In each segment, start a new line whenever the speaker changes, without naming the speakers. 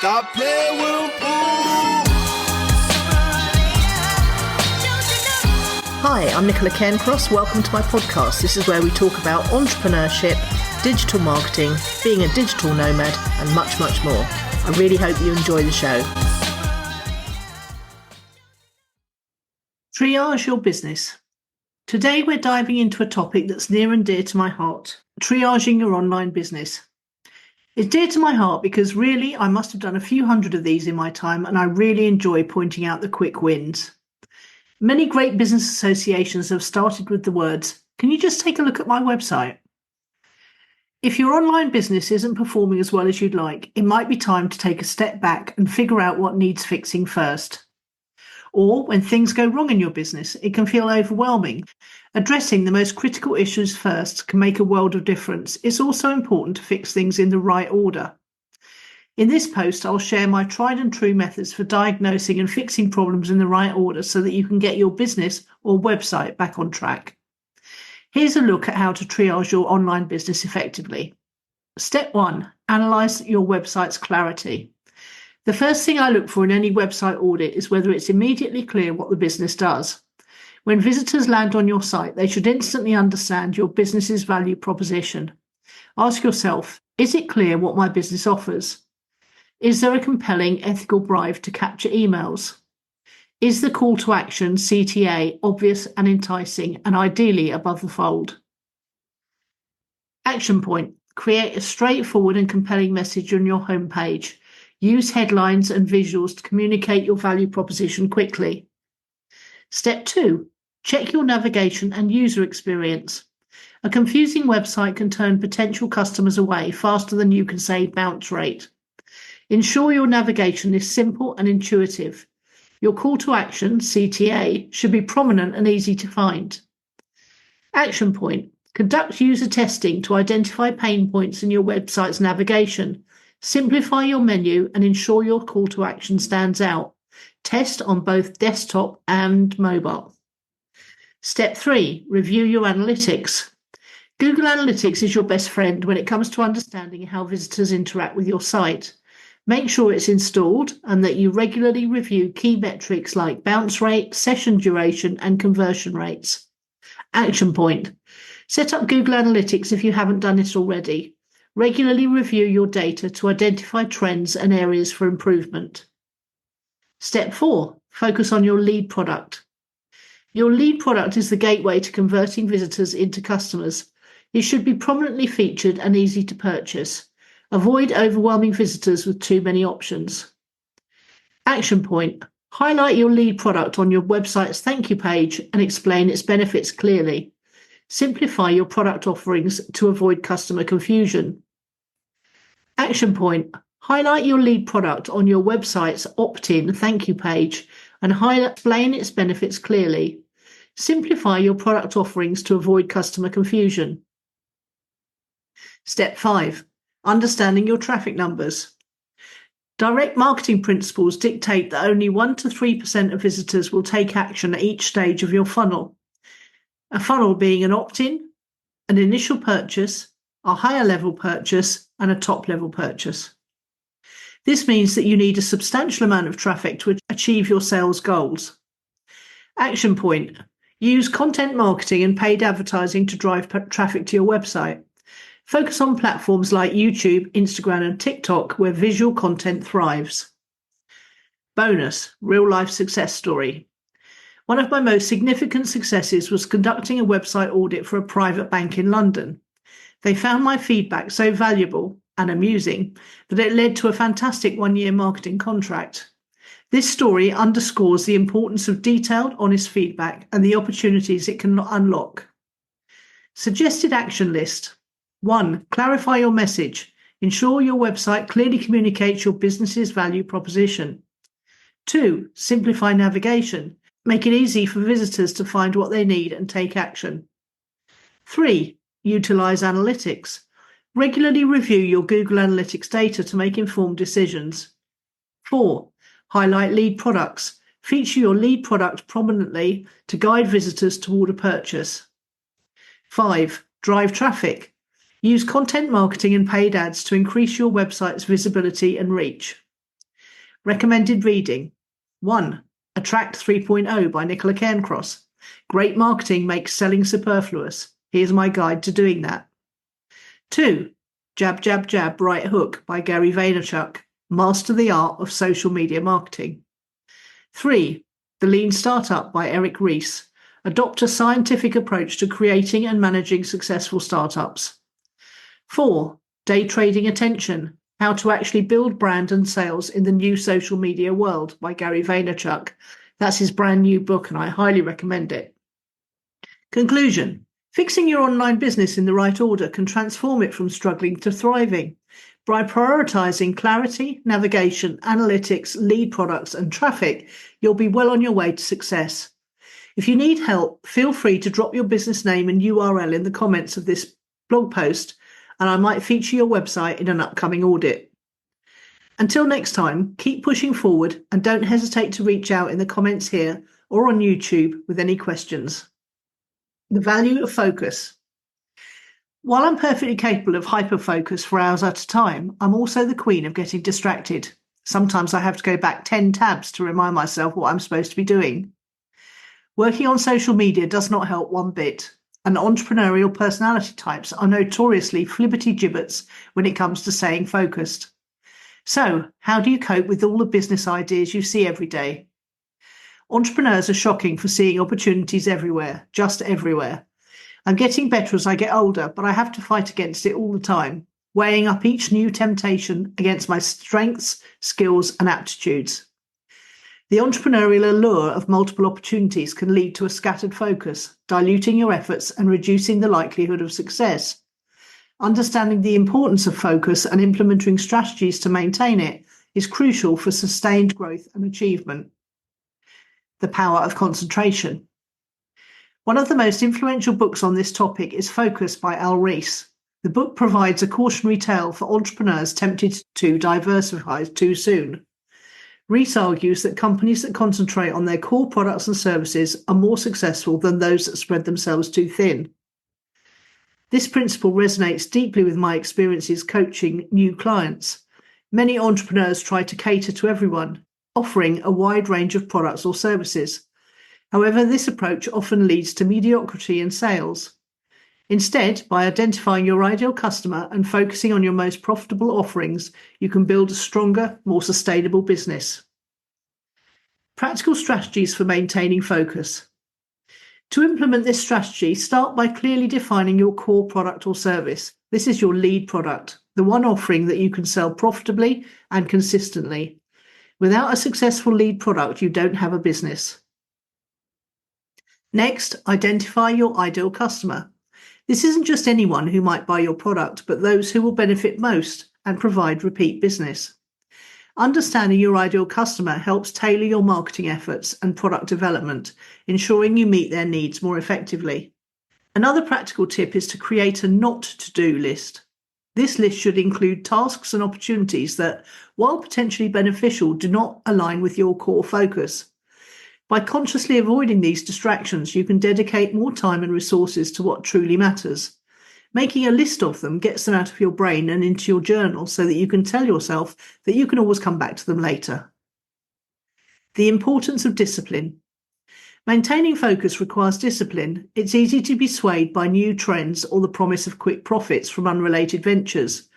Stop playing with them,
Hi, I'm Nicola Cairncross. Welcome to my podcast. This is where we talk about entrepreneurship, digital marketing, being a digital nomad, and much, much more. I really hope you enjoy the show. Triage your business. Today we're diving into a topic that's near and dear to my heart, triaging your online business. It's dear to my heart because really I must have done a few hundred of these in my time, and I really enjoy pointing out the quick wins. Many great business associations have started with the words, "Can you just take a look at my website?" If your online business isn't performing as well as you'd like, it might be time to take a step back and figure out what needs fixing first. Or when things go wrong in your business, it can feel overwhelming. Addressing the most critical issues first can make a world of difference. It's also important to fix things in the right order. In this post, I'll share my tried and true methods for diagnosing and fixing problems in the right order so that you can get your business or website back on track. Here's a look at how to triage your online business effectively. Step 1, analyze your website's clarity. The first thing I look for in any website audit is whether it's immediately clear what the business does. When visitors land on your site, they should instantly understand your business's value proposition. Ask yourself, is it clear what my business offers? Is there a compelling ethical bribe to capture emails? Is the call to action, CTA, obvious and enticing and ideally above the fold? Action point. Create a straightforward and compelling message on your homepage. Use headlines and visuals to communicate your value proposition quickly. Step 2. Check your navigation and user experience. A confusing website can turn potential customers away faster than you can say bounce rate. Ensure your navigation is simple and intuitive. Your call to action, CTA, should be prominent and easy to find. Action point. Conduct user testing to identify pain points in your website's navigation. Simplify your menu and ensure your call to action stands out. Test on both desktop and mobile. Step 3. Review your analytics. Google Analytics is your best friend when it comes to understanding how visitors interact with your site. Make sure it's installed and that you regularly review key metrics like bounce rate, session duration, and conversion rates. Action point. Set up Google Analytics if you haven't done it already. Regularly review your data to identify trends and areas for improvement. Step 4. Focus on your lead product. Your lead product is the gateway to converting visitors into customers. It should be prominently featured and easy to purchase. Avoid overwhelming visitors with too many options. Action point. Highlight your lead product on your website's thank you page and explain its benefits clearly. Simplify your product offerings to avoid customer confusion. Action point. Highlight your lead product on your website's opt-in thank you page and explain its benefits clearly. Simplify your product offerings to avoid customer confusion. Step 5. Understanding your traffic numbers. Direct marketing principles dictate that only 1 to 3% of visitors will take action at each stage of your funnel. A funnel being an opt-in, an initial purchase, a higher level purchase, and a top level purchase. This means that you need a substantial amount of traffic to achieve your sales goals. Action point. Use content marketing and paid advertising to drive traffic to your website. Focus on platforms like YouTube, Instagram, and TikTok where visual content thrives. Bonus, real-life success story. One of my most significant successes was conducting a website audit for a private bank in London. They found my feedback so valuable and amusing that it led to a fantastic one-year marketing contract. This story underscores the importance of detailed, honest feedback and the opportunities it can unlock. Suggested action list. 1. Clarify your message. Ensure your website clearly communicates your business's value proposition. 2. Simplify navigation. Make it easy for visitors to find what they need and take action. 3. Utilize analytics. Regularly review your Google Analytics data to make informed decisions. 4. Highlight lead products. Feature your lead product prominently to guide visitors toward a purchase. 5. Drive traffic. Use content marketing and paid ads to increase your website's visibility and reach. Recommended reading. 1. Attract 3.0 by Nicola Cairncross. Great marketing makes selling superfluous. Here's my guide to doing that. 2. Jab, Jab, Jab, Right Hook by Gary Vaynerchuk. Master the art of social media marketing. 3. The Lean Startup by Eric Ries. Adopt a scientific approach to creating and managing successful startups. 4. Day Trading Attention. How to actually build brand and sales in the new social media world by Gary Vaynerchuk. That's his brand new book and I highly recommend it. Conclusion. Fixing your online business in the right order can transform it from struggling to thriving. By prioritizing clarity, navigation, analytics, lead products, and traffic, you'll be well on your way to success. If you need help, feel free to drop your business name and URL in the comments of this blog post, and I might feature your website in an upcoming audit. Until next time, keep pushing forward and don't hesitate to reach out in the comments here or on YouTube with any questions. The value of focus. While I'm perfectly capable of hyper-focus for hours at a time, I'm also the queen of getting distracted. Sometimes I have to go back 10 tabs to remind myself what I'm supposed to be doing. Working on social media does not help one bit, and entrepreneurial personality types are notoriously flibberty-gibbets when it comes to staying focused. So, how do you cope with all the business ideas you see every day? Entrepreneurs are shocking for seeing opportunities everywhere, just everywhere. I'm getting better as I get older, but I have to fight against it all the time, weighing up each new temptation against my strengths, skills, and aptitudes. The entrepreneurial allure of multiple opportunities can lead to a scattered focus, diluting your efforts and reducing the likelihood of success. Understanding the importance of focus and implementing strategies to maintain it is crucial for sustained growth and achievement. The power of concentration. One of the most influential books on this topic is Focus by Al Ries. The book provides a cautionary tale for entrepreneurs tempted to diversify too soon. Ries argues that companies that concentrate on their core products and services are more successful than those that spread themselves too thin. This principle resonates deeply with my experiences coaching new clients. Many entrepreneurs try to cater to everyone, offering a wide range of products or services. However, this approach often leads to mediocrity in sales. Instead, by identifying your ideal customer and focusing on your most profitable offerings, you can build a stronger, more sustainable business. Practical strategies for maintaining focus. To implement this strategy, start by clearly defining your core product or service. This is your lead product, the one offering that you can sell profitably and consistently. Without a successful lead product, you don't have a business. Next, identify your ideal customer. This isn't just anyone who might buy your product, but those who will benefit most and provide repeat business. Understanding your ideal customer helps tailor your marketing efforts and product development, ensuring you meet their needs more effectively. Another practical tip is to create a not-to-do list. This list should include tasks and opportunities that, while potentially beneficial, do not align with your core focus. By consciously avoiding these distractions, you can dedicate more time and resources to what truly matters. Making a list of them gets them out of your brain and into your journal so that you can tell yourself that you can always come back to them later. The importance of discipline. Maintaining focus requires discipline. It's easy to be swayed by new trends or the promise of quick profits from unrelated ventures.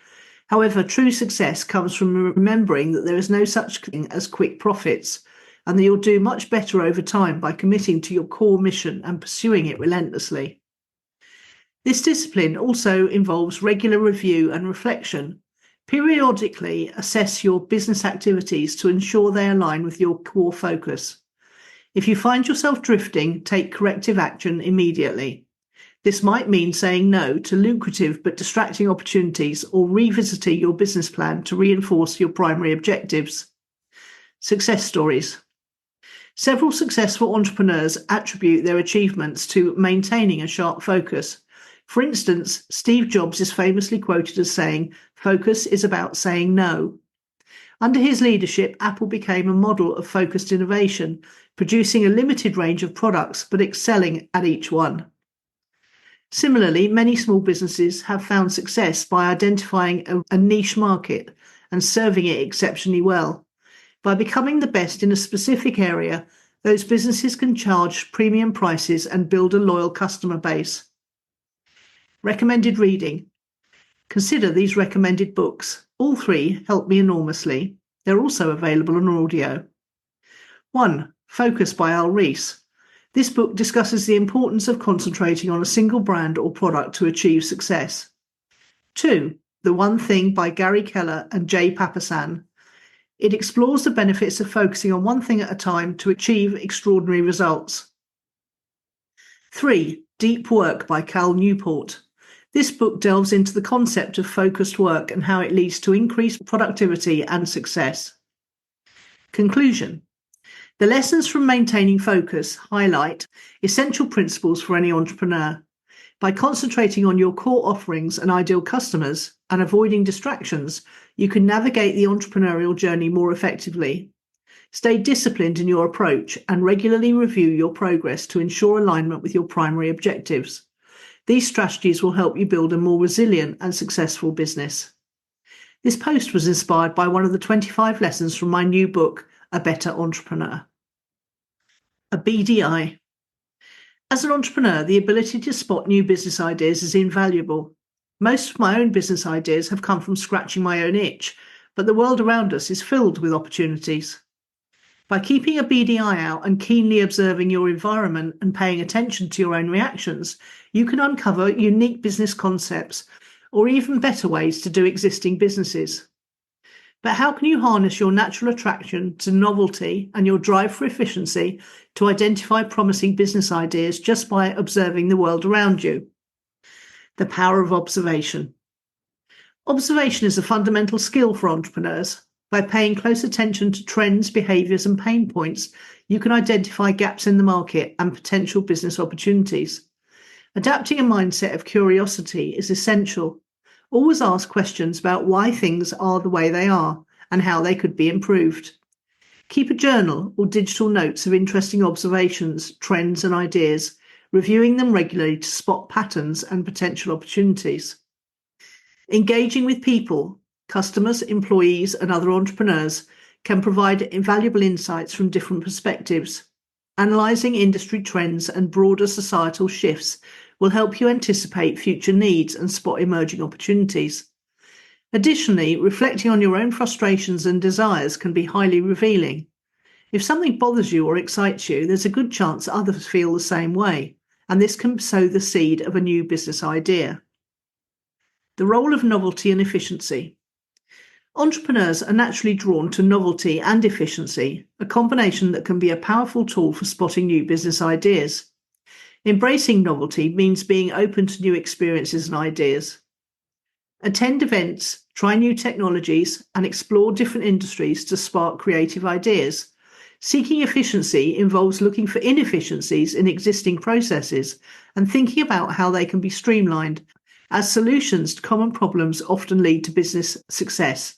However, true success comes from remembering that there is no such thing as quick profits, and that you'll do much better over time by committing to your core mission and pursuing it relentlessly. This discipline also involves regular review and reflection. Periodically assess your business activities to ensure they align with your core focus. If you find yourself drifting, take corrective action immediately. This might mean saying no to lucrative but distracting opportunities or revisiting your business plan to reinforce your primary objectives. Success stories. Several successful entrepreneurs attribute their achievements to maintaining a sharp focus. For instance, Steve Jobs is famously quoted as saying, "Focus is about saying no." Under his leadership, Apple became a model of focused innovation, producing a limited range of products but excelling at each one. Similarly, many small businesses have found success by identifying a niche market and serving it exceptionally well. By becoming the best in a specific area, those businesses can charge premium prices and build a loyal customer base. Recommended reading. Consider these recommended books. All 3 help me enormously. They're also available on audio. 1. Focus by Al Ries. This book discusses the importance of concentrating on a single brand or product to achieve success. 2. The One Thing by Gary Keller and Jay Papasan. It explores the benefits of focusing on one thing at a time to achieve extraordinary results. 3. Deep Work by Cal Newport. This book delves into the concept of focused work and how it leads to increased productivity and success. Conclusion. The lessons from maintaining focus highlight essential principles for any entrepreneur. By concentrating on your core offerings and ideal customers and avoiding distractions, you can navigate the entrepreneurial journey more effectively. Stay disciplined in your approach and regularly review your progress to ensure alignment with your primary objectives. These strategies will help you build a more resilient and successful business. This post was inspired by one of the 25 lessons from my new book, A Better Entrepreneur. A beady eye. As an entrepreneur, the ability to spot new business ideas is invaluable. Most of my own business ideas have come from scratching my own itch, but the world around us is filled with opportunities. By keeping a beady eye out and keenly observing your environment and paying attention to your own reactions, you can uncover unique business concepts or even better ways to do existing businesses. But how can you harness your natural attraction to novelty and your drive for efficiency to identify promising business ideas just by observing the world around you? The power of observation. Observation is a fundamental skill for entrepreneurs. By paying close attention to trends, behaviours, and pain points, you can identify gaps in the market and potential business opportunities. Adapting a mindset of curiosity is essential. Always ask questions about why things are the way they are and how they could be improved. Keep a journal or digital notes of interesting observations, trends, and ideas, reviewing them regularly to spot patterns and potential opportunities. Engaging with people, customers, employees, and other entrepreneurs can provide invaluable insights from different perspectives. Analysing industry trends and broader societal shifts will help you anticipate future needs and spot emerging opportunities. Additionally, reflecting on your own frustrations and desires can be highly revealing. If something bothers you or excites you, there's a good chance others feel the same way, and this can sow the seed of a new business idea. The role of novelty and efficiency. Entrepreneurs are naturally drawn to novelty and efficiency, a combination that can be a powerful tool for spotting new business ideas. Embracing novelty means being open to new experiences and ideas. Attend events, try new technologies, and explore different industries to spark creative ideas. Seeking efficiency involves looking for inefficiencies in existing processes and thinking about how they can be streamlined, as solutions to common problems often lead to business success.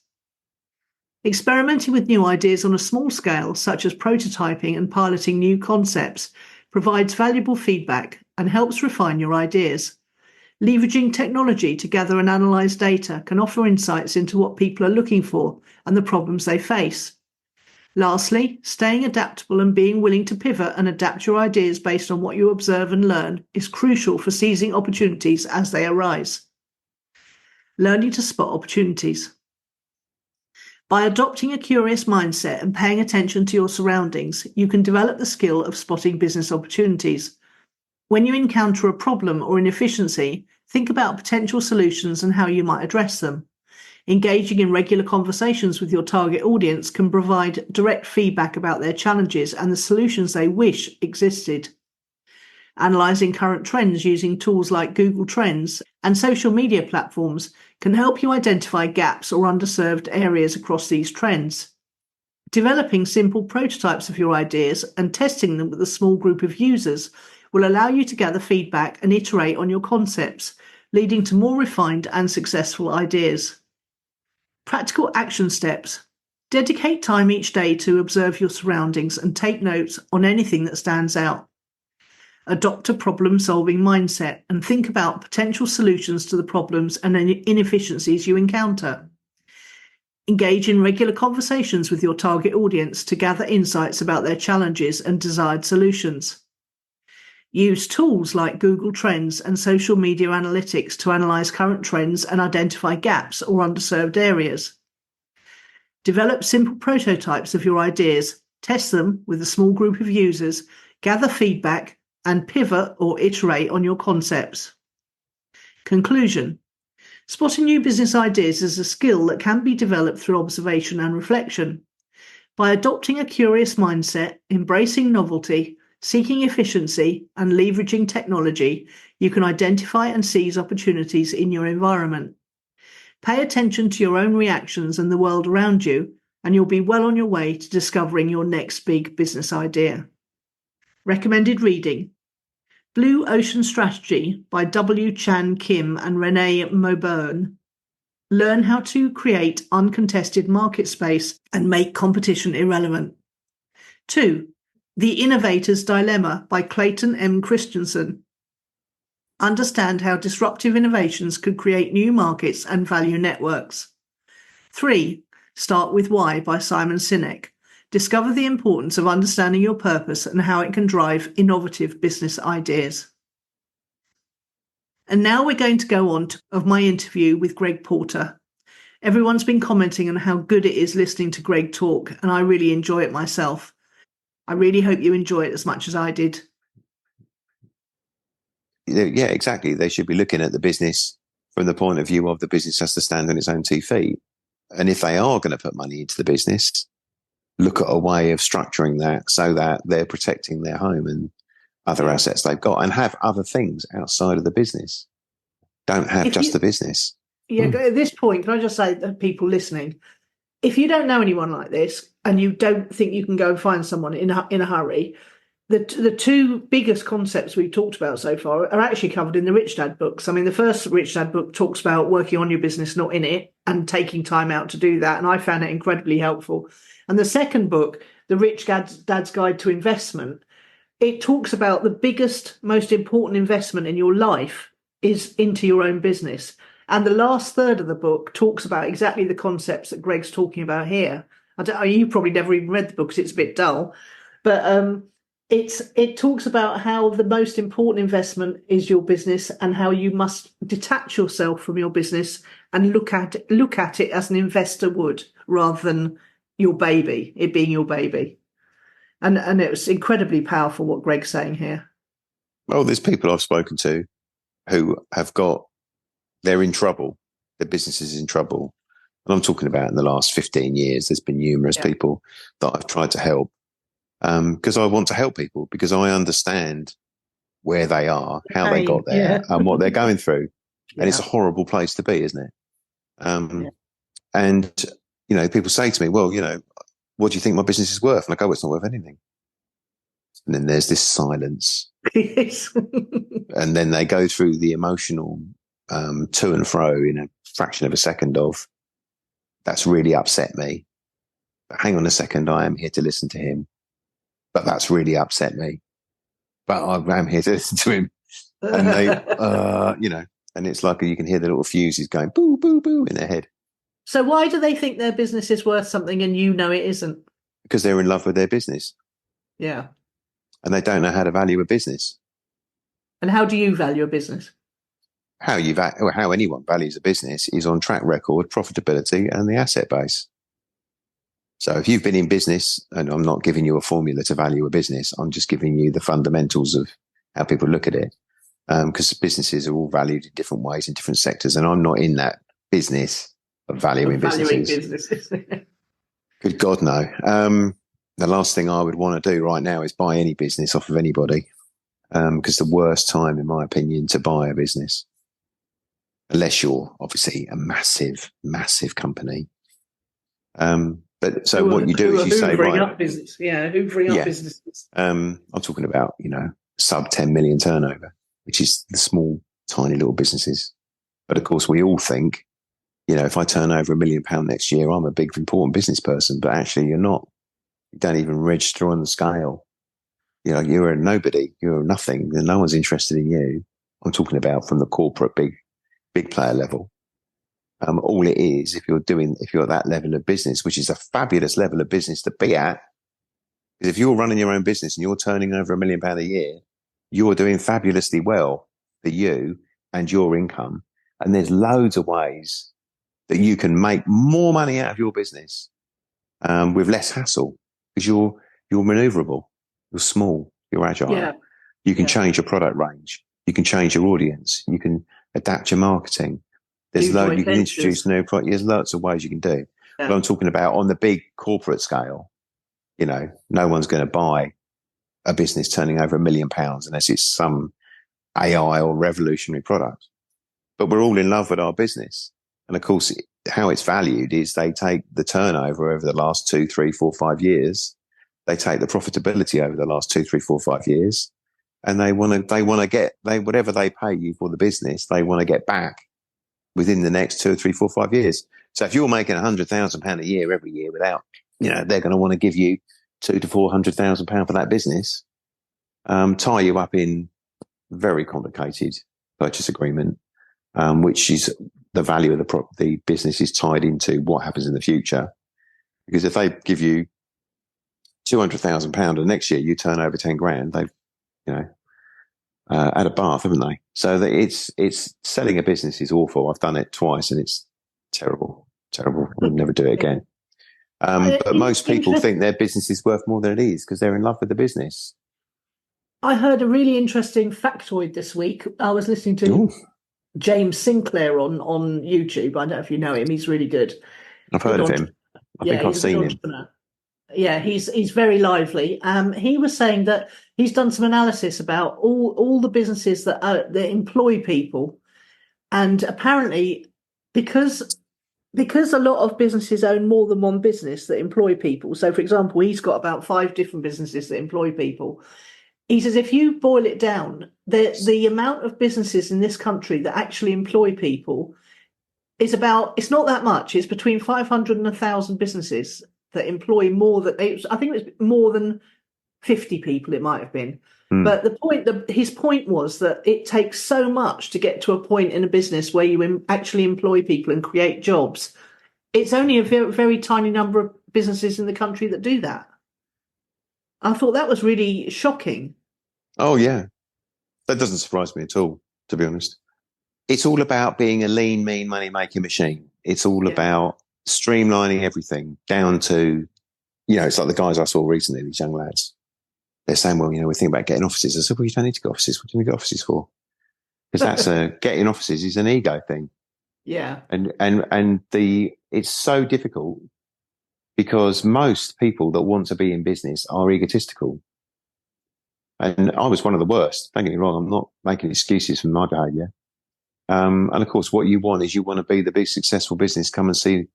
Experimenting with new ideas on a small scale, such as prototyping and piloting new concepts, provides valuable feedback and helps refine your ideas. Leveraging technology to gather and analyze data can offer insights into what people are looking for and the problems they face. Lastly, staying adaptable and being willing to pivot and adapt your ideas based on what you observe and learn is crucial for seizing opportunities as they arise. Learning to spot opportunities. By adopting a curious mindset and paying attention to your surroundings, you can develop the skill of spotting business opportunities. When you encounter a problem or inefficiency, think about potential solutions and how you might address them. Engaging in regular conversations with your target audience can provide direct feedback about their challenges and the solutions they wish existed. Analysing current trends using tools like Google Trends and social media platforms can help you identify gaps or underserved areas across these trends. Developing simple prototypes of your ideas and testing them with a small group of users will allow you to gather feedback and iterate on your concepts, leading to more refined and successful ideas. Practical action steps. Dedicate time each day to observe your surroundings and take notes on anything that stands out. Adopt a problem-solving mindset and think about potential solutions to the problems and inefficiencies you encounter. Engage in regular conversations with your target audience to gather insights about their challenges and desired solutions. Use tools like Google Trends and social media analytics to analyze current trends and identify gaps or underserved areas. Develop simple prototypes of your ideas, test them with a small group of users, gather feedback, and pivot or iterate on your concepts. Conclusion. Spotting new business ideas is a skill that can be developed through observation and reflection. By adopting a curious mindset, embracing novelty, seeking efficiency, and leveraging technology, you can identify and seize opportunities in your environment. Pay attention to your own reactions and the world around you, and you'll be well on your way to discovering your next big business idea. Recommended reading: Blue Ocean Strategy by W. Chan Kim and Renee Maubourne. Learn how to create uncontested market space and make competition irrelevant. 2. The Innovator's Dilemma by Clayton M. Christensen. Understand how disruptive innovations could create new markets and value networks. 3. Start with Why by Simon Sinek. Discover the importance of understanding your purpose and how it can drive innovative business ideas. And now we're going to go on to my interview with Greg Porter. Everyone's been commenting on how good it is listening to Greg talk, and I really enjoy it myself. I really hope you enjoy it as much as I did.
Yeah, exactly. They should be looking at the business from the point of view of the business has to stand on its own 2 feet. And if they are going to put money into the business, look at a way of structuring that so that they're protecting their home and other assets they've got, and have other things outside of the business. Don't have just the business.
Yeah, At this point, can I just say to people listening, if you don't know anyone like this and you don't think you can go and find someone in a hurry, the 2 biggest concepts we've talked about so far are actually covered in the Rich Dad books. I mean, the first Rich Dad book talks about working on your business, not in it, and taking time out to do that. And I found it incredibly helpful. And the second book, The Rich Dad's Guide to Investment, it talks about the biggest, most important investment in your life is into your own business. And the last third of the book talks about exactly the concepts that Greg's talking about here. You probably never even read the book because it's a bit dull, but it talks about how the most important investment is your business and how you must detach yourself from your business and look at it as an investor would, rather than your baby, it being your baby. And it was incredibly powerful what Greg's saying here.
Well, there's people I've spoken to who they're in trouble. Their business is in trouble. And I'm talking about in the last 15 years, there's been numerous people that I've tried to help because I want to help people, because I understand where they are, how they got there, and what they're going through. And it's a horrible place to be, isn't it? And, people say to me, well, what do you think my business is worth? And I go, well, it's not worth anything. And then there's this silence. And then they go through the emotional to and fro in a fraction of a second of, that's really upset me. But hang on a second, I am here to listen to him. But that's really upset me. But I am here to listen to him. And they, and it's like you can hear the little fuses going boo, boo, boo in their head.
So why do they think their business is worth something and it isn't?
Because they're in love with their business.
Yeah.
And they don't know how to value a business.
And how do you value a business?
How anyone values a business is on track record, profitability, and the asset base. So if you've been in business, and I'm not giving you a formula to value a business, I'm just giving you the fundamentals of how people look at it. Because businesses are all valued in different ways in different sectors. And I'm not in that business of valuing businesses. Good God, no. The last thing I would want to do right now is buy any business off of anybody. Because the worst time, in my opinion, to buy a business, unless you're obviously a massive, massive company. But so what you do is you say, right,
up business. Yeah, hoovering up businesses.
I'm talking about, sub 10 million turnover, which is the small, tiny little businesses. But of course, we all think, if I turn over £1 million next year, I'm a big, important business person. But actually, you're not. You don't even register on the scale. You're a nobody. You're nothing. No one's interested in you. I'm talking about from the corporate big player level. All it is, if you're at that level of business, which is a fabulous level of business to be at, because if you're running your own business and you're turning over £1 million a year, you're doing fabulously well for you and your income. And there's loads of ways that you can make more money out of your business with less hassle, because you're maneuverable, you're small, you're agile.
Yeah.
You can change your product range. You can change your audience. You can adapt your marketing. You can introduce new products. There's lots of ways you can do. Yeah. But I'm talking about on the big corporate scale, no one's going to buy a business turning over £1 million unless it's some AI or revolutionary product. But we're all in love with our business. And of course, how it's valued is they take the turnover over the last 2, 3, 4, 5 years. They take the profitability over the last 2, 3, 4, 5 years. And they want to get whatever they pay you for the business, they want to get back within the next 2, 3, 4, 5 years. So if you're making £100,000 a year every year without, they're going to want to give you £200,000 to £400,000 for that business, tie you up in very complicated purchase agreement, which is the value of the business is tied into what happens in the future. Because if they give you £200,000 and next year you turn over 10 grand, they've, had a bath, haven't they? So it's selling a business is awful. I've done it twice and it's terrible. I would never do it again. But most people think their business is worth more than it is because they're in love with the business.
I heard a really interesting factoid this week. I was listening to James Sinclair on YouTube. I don't know if you know him. He's really good.
I've heard of him. I think I've seen him.
Yeah, he's very lively. He was saying that he's done some analysis about all the businesses that employ people, and apparently because a lot of businesses own more than one business that employ people. So, for example, he's got about 5 different businesses that employ people. He says if you boil it down, the amount of businesses in this country that actually employ people it's not that much. It's between 500 and 1,000 businesses that employ more than I think it was more than 50 people. It might have been, but his point was that it takes so much to get to a point in a business where you actually employ people and create jobs. It's only a very, very tiny number of businesses in the country that do that. I thought that was really shocking.
Oh yeah, that doesn't surprise me at all, to be honest. It's all about being a lean, mean, money-making machine. It's all about streamlining everything down to, it's like the guys I saw recently, these young lads. They're saying, well, we're thinking about getting offices. I said, well, you don't need to get offices. What do you need to get offices for? Because getting offices is an ego thing.
Yeah.
And it's so difficult because most people that want to be in business are egotistical. And I was one of the worst. Don't get me wrong. I'm not making excuses for my behaviour. And of course, what you want is you want to be the big successful business. Come and see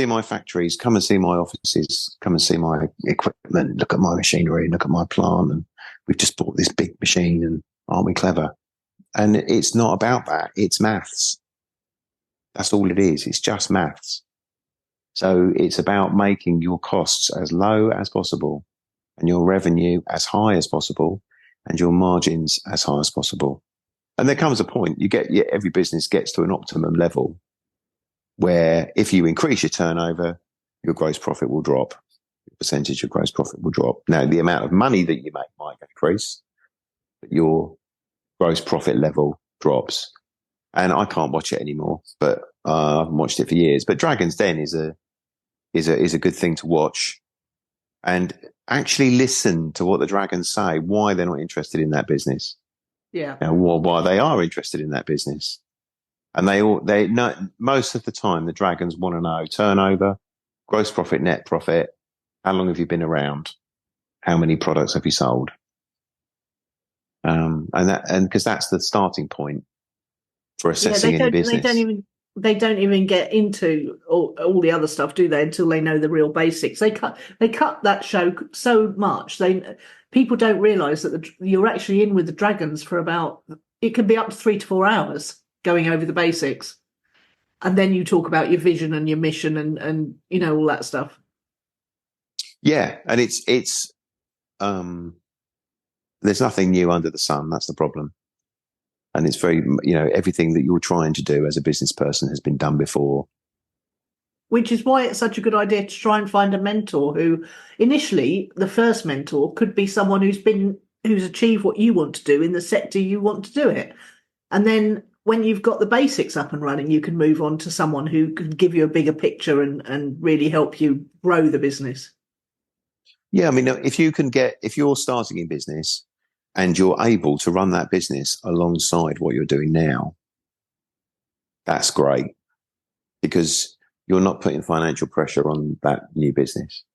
my factories. Come and see my offices. Come and see my equipment. Look at my machinery. Look at my plant. And we've just bought this big machine. And aren't we clever? And it's not about that. It's maths. That's all it is. It's just maths. So it's about making your costs as low as possible and your revenue as high as possible and your margins as high as possible. And there comes a point every business gets to an optimum level where if you increase your turnover, your gross profit will drop. The percentage of gross profit will drop. Now, the amount of money that you make might increase, but your gross profit level drops. And I can't watch it anymore, but I haven't watched it for years. But Dragon's Den is a good thing to watch and actually listen to what the dragons say, why they're not interested in that business.
Yeah.
Why they are interested in that business. And they know most of the time the dragons want to know turnover, gross profit, net profit, how long have you been around, how many products have you sold, and because that's the starting point for assessing any business.
They don't even get into all the other stuff, do they? Until they know the real basics. They cut that show so much. People don't realise that you're actually in with the dragons for it can be up to 3 to 4 hours going over the basics, and then you talk about your vision and your mission and all that stuff.
Yeah, and it's there's nothing new under the sun. That's the problem. And it's very, everything that you're trying to do as a business person has been done before.
Which is why it's such a good idea to try and find a mentor who, initially, the first mentor could be someone who's achieved what you want to do in the sector you want to do it. And then when you've got the basics up and running, you can move on to someone who can give you a bigger picture and really help you grow the business.
Yeah, I mean, if you're starting in business and you're able to run that business alongside what you're doing now, that's great, because you're not putting financial pressure on that new business.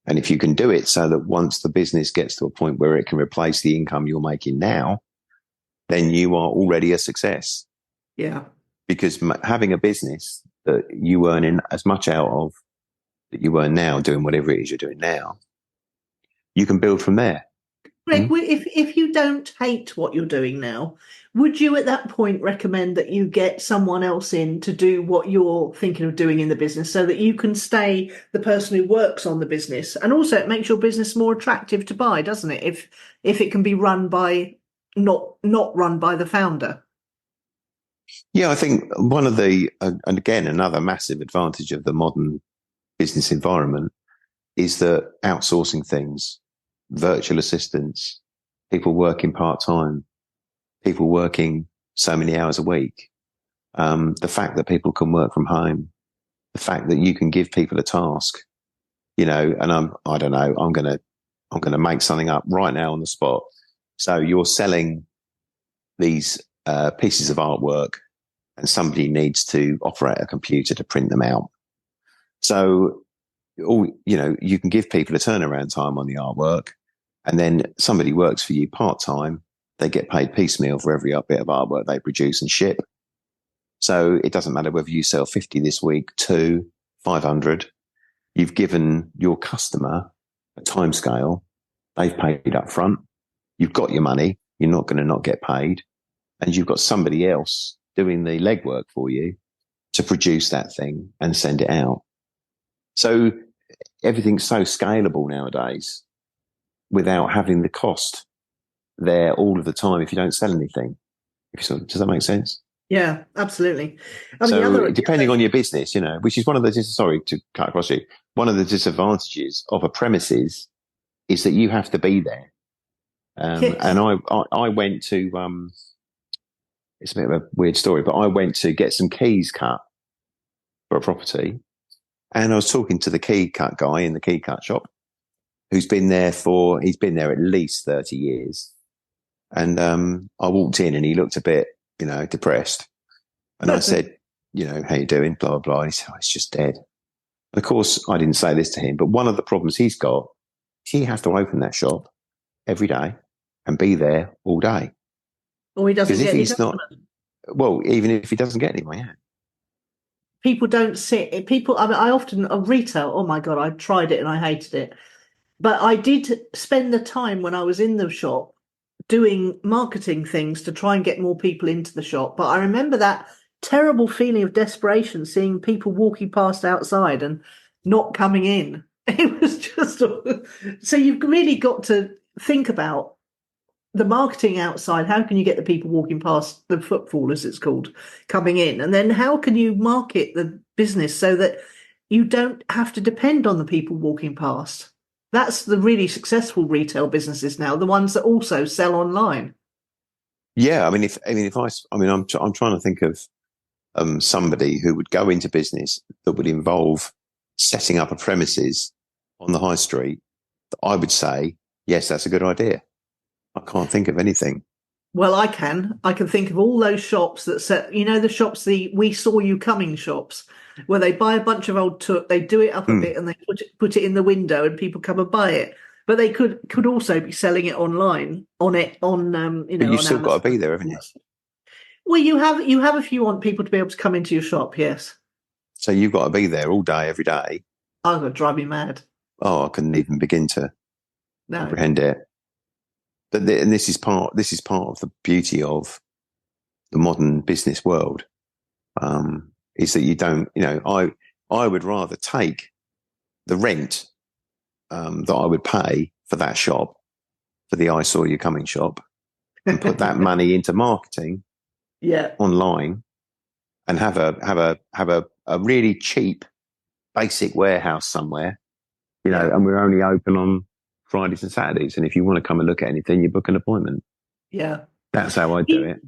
And if you can do it so that once the business gets to a point where it can replace the income you're making now, then you are already a success.
Yeah.
Because having a business that you earn in as much out of that you earn now, doing whatever it is you're doing now, you can build from there.
Greg, if you don't hate what you're doing now, would you at that point recommend that you get someone else in to do what you're thinking of doing in the business so that you can stay the person who works on the business? And also it makes your business more attractive to buy, doesn't it? If it can be run by not run by the founder.
Yeah, I think one of the, and again, another massive advantage of the modern business environment is that outsourcing things, virtual assistants, people working part-time, people working so many hours a week, the fact that people can work from home, the fact that you can give people a task, and I don't know, I'm going to make something up right now on the spot. So you're selling these pieces of artwork and somebody needs to operate a computer to print them out. So, you can give people a turnaround time on the artwork, and then somebody works for you part-time. They get paid piecemeal for every bit of artwork they produce and ship. So it doesn't matter whether you sell 50 this week, 2, 500. You've given your customer a timescale. They've paid up front. You've got your money. You're not going to not get paid. And you've got somebody else doing the legwork for you to produce that thing and send it out. So everything's so scalable nowadays without having the cost there all of the time if you don't sell anything. Does that make sense?
Yeah, absolutely.
Depending on your business, which is one of the, sorry to cut across you, one of the disadvantages of a premises is that you have to be there. Yes. And I went to, it's a bit of a weird story, but I went to get some keys cut for a property. And I was talking to the key cut guy in the key cut shop, he's been there at least 30 years. And I walked in and he looked a bit, depressed. And I said, how you doing? Blah, blah, blah. And he said, it's just dead. And of course, I didn't say this to him, but one of the problems he's got, he has to open that shop every day and be there all day.
Or he doesn't get any customers.
Well, even if he doesn't get anyone, yeah.
People don't sit. I often, retail, oh my God, I tried it and I hated it. But I did spend the time when I was in the shop doing marketing things to try and get more people into the shop. But I remember that terrible feeling of desperation, seeing people walking past outside and not coming in. It was just, so you've really got to think about the marketing outside. How can you get the people walking past, the footfall as it's called, coming in? And then how can you market the business so that you don't have to depend on the people walking past? That's the really successful retail businesses now, the ones that also sell online.
Yeah, I'm trying to think of somebody who would go into business that would involve setting up a premises on the high street. I would say, yes, that's a good idea. I can't think of anything.
Well, I can think of all those shops that set, the shops, the "We Saw You Coming" shops, where they buy a bunch of old took, they do it up a bit, and they put it in the window, and people come and buy it. But they could also be selling it online But you've
still got to be there, haven't you?
Well, you have if you want people to be able to come into your shop, yes.
So you've got to be there all day, every day.
Oh, it would drive me mad.
Oh, I couldn't even begin to comprehend it. But this is part of the beauty of the modern business world, is that you don't, I would rather take the rent that I would pay for that shop, for the I Saw You Coming shop, and put that money into marketing online and have a really cheap basic warehouse somewhere, and we're only open on Fridays and Saturdays. And if you want to come and look at anything, you book an appointment.
Yeah.
That's how I do it.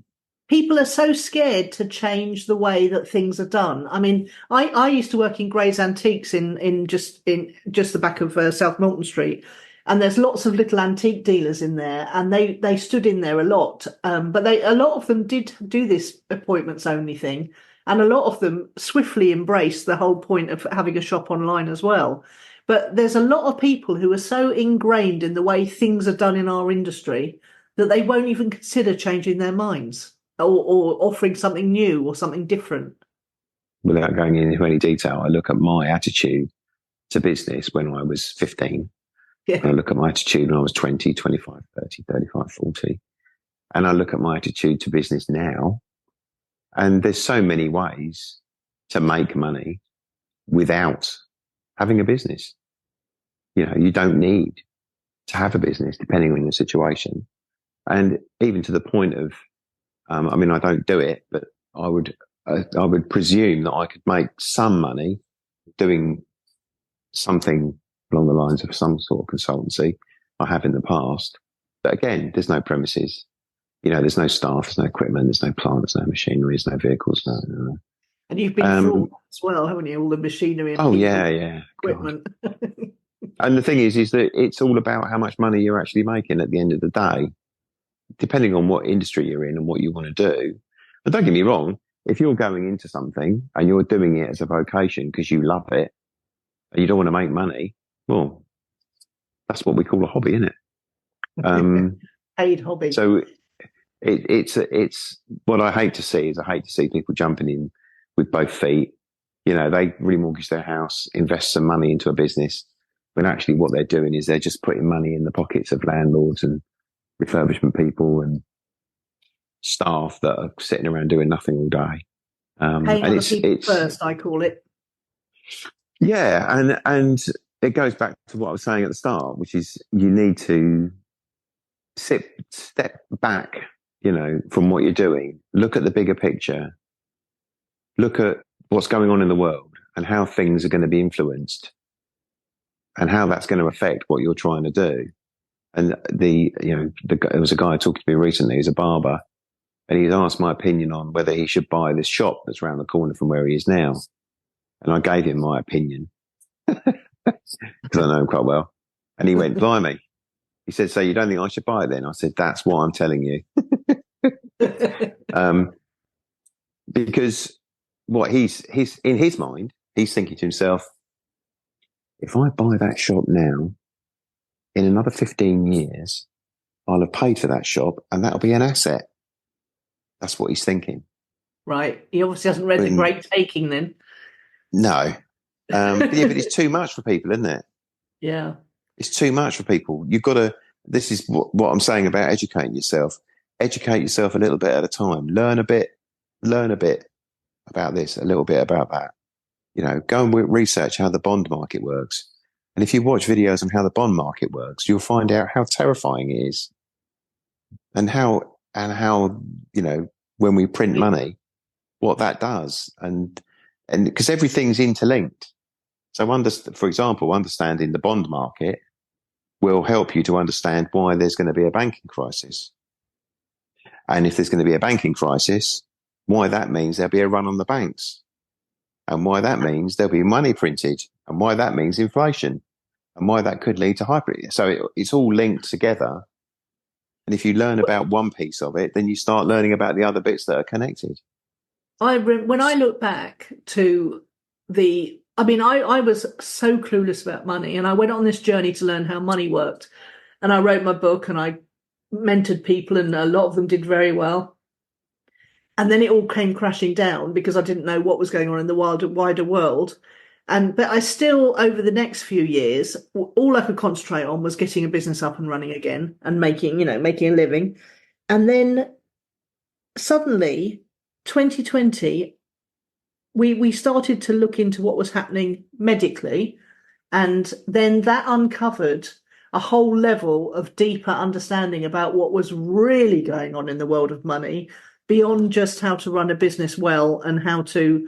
People are so scared to change the way that things are done. I mean, I used to work in Gray's Antiques in just the back of South Milton Street, and there's lots of little antique dealers in there, and they stood in there a lot. But a lot of them did do this appointments only thing, and a lot of them swiftly embraced the whole point of having a shop online as well. But there's a lot of people who are so ingrained in the way things are done in our industry that they won't even consider changing their minds. Or offering something new or something different.
Without going into any detail, I look at my attitude to business when I was 15. I look at my attitude when I was 20, 25, 30, 35, 40. And I look at my attitude to business now. And there's so many ways to make money without having a business. You don't need to have a business depending on your situation. And even to the point of, I don't do it, but I would presume that I could make some money doing something along the lines of some sort of consultancy I have in the past. But again, there's no premises, there's no staff, there's no equipment, there's no plant, there's no machinery, there's no vehicles. No.
And you've been through as well, haven't you? All the machinery and equipment.
And the thing is that it's all about how much money you're actually making at the end of the day, depending on what industry you're in and what you want to do. But don't get me wrong, if you're going into something and you're doing it as a vocation because you love it and you don't want to make money, well, that's what we call a hobby, isn't it?
Paid hobby.
So it's what I hate to see is people jumping in with both feet. They remortgage their house, invest some money into a business, when actually what they're doing is they're just putting money in the pockets of landlords and refurbishment people and staff that are sitting around doing nothing all day.
Paying other people first, I call it.
Yeah, and it goes back to what I was saying at the start, which is you need to step back, from what you're doing, look at the bigger picture, look at what's going on in the world and how things are going to be influenced and how that's going to affect what you're trying to do. And there was a guy talking to me recently, he's a barber, and he's asked my opinion on whether he should buy this shop that's around the corner from where he is now. And I gave him my opinion because I know him quite well. And he went, blimey. He said, so you don't think I should buy it then? I said, that's what I'm telling you. Because what he's in his mind, he's thinking to himself, if I buy that shop now, in another 15 years, I'll have paid for that shop and that'll be an asset. That's what he's thinking.
Right. He obviously hasn't read The Great Taking then.
No. But it's too much for people, isn't it?
Yeah.
It's too much for people. You've got to, this is what I'm saying about educating yourself. Educate yourself a little bit at a time. Learn a bit about this, a little bit about that. Go and research how the bond market works. And if you watch videos on how the bond market works, you'll find out how terrifying it is. And how, when we print money, what that does. And because everything's interlinked. So for example, understanding the bond market will help you to understand why there's going to be a banking crisis. And if there's going to be a banking crisis, why that means there'll be a run on the banks. And why that means there'll be money printed. And why that means inflation. And why that could lead to hyper. So it's all linked together. And if you learn about one piece of it, then you start learning about the other bits that are connected.
When I look back to I was so clueless about money, and I went on this journey to learn how money worked. And I wrote my book and I mentored people, and a lot of them did very well. And then it all came crashing down because I didn't know what was going on in the wider world. But I still, over the next few years, all I could concentrate on was getting a business up and running again and making a living. And then suddenly, 2020, we started to look into what was happening medically. And then that uncovered a whole level of deeper understanding about what was really going on in the world of money, beyond just how to run a business well and how to,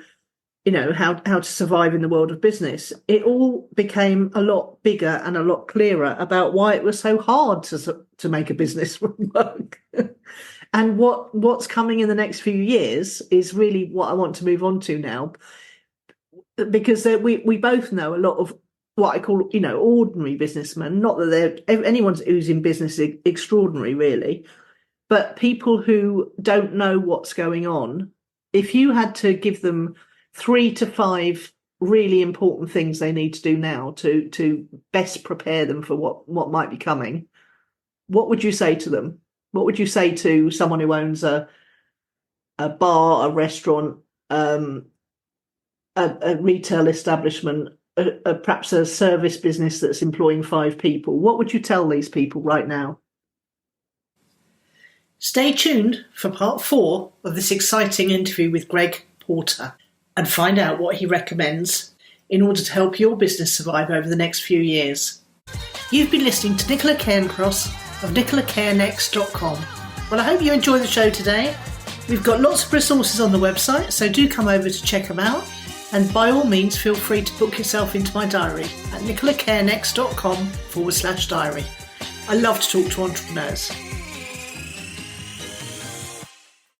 how to survive in the world of business. It all became a lot bigger and a lot clearer about why it was so hard to make a business work. And what's coming in the next few years is really what I want to move on to now, because we both know a lot of what I call, ordinary businessmen. Not that anyone who's in business is extraordinary, really, but people who don't know what's going on. If you had to give them 3 to 5 really important things they need to do now to best prepare them for what might be coming, what would you say to them? What would you say to someone who owns a bar, a restaurant, a retail establishment, perhaps a service business that's employing 5 people? What would you tell these people right now? Stay tuned for part 4 of this exciting interview with Greg Porter and find out what he recommends in order to help your business survive over the next few years. You've been listening to Nicola Cairncross of nicolacarenext.com. Well, I hope you enjoyed the show today. We've got lots of resources on the website, so do come over to check them out. And by all means, feel free to book yourself into my diary at nicolacarenext.com/diary. I love to talk to entrepreneurs.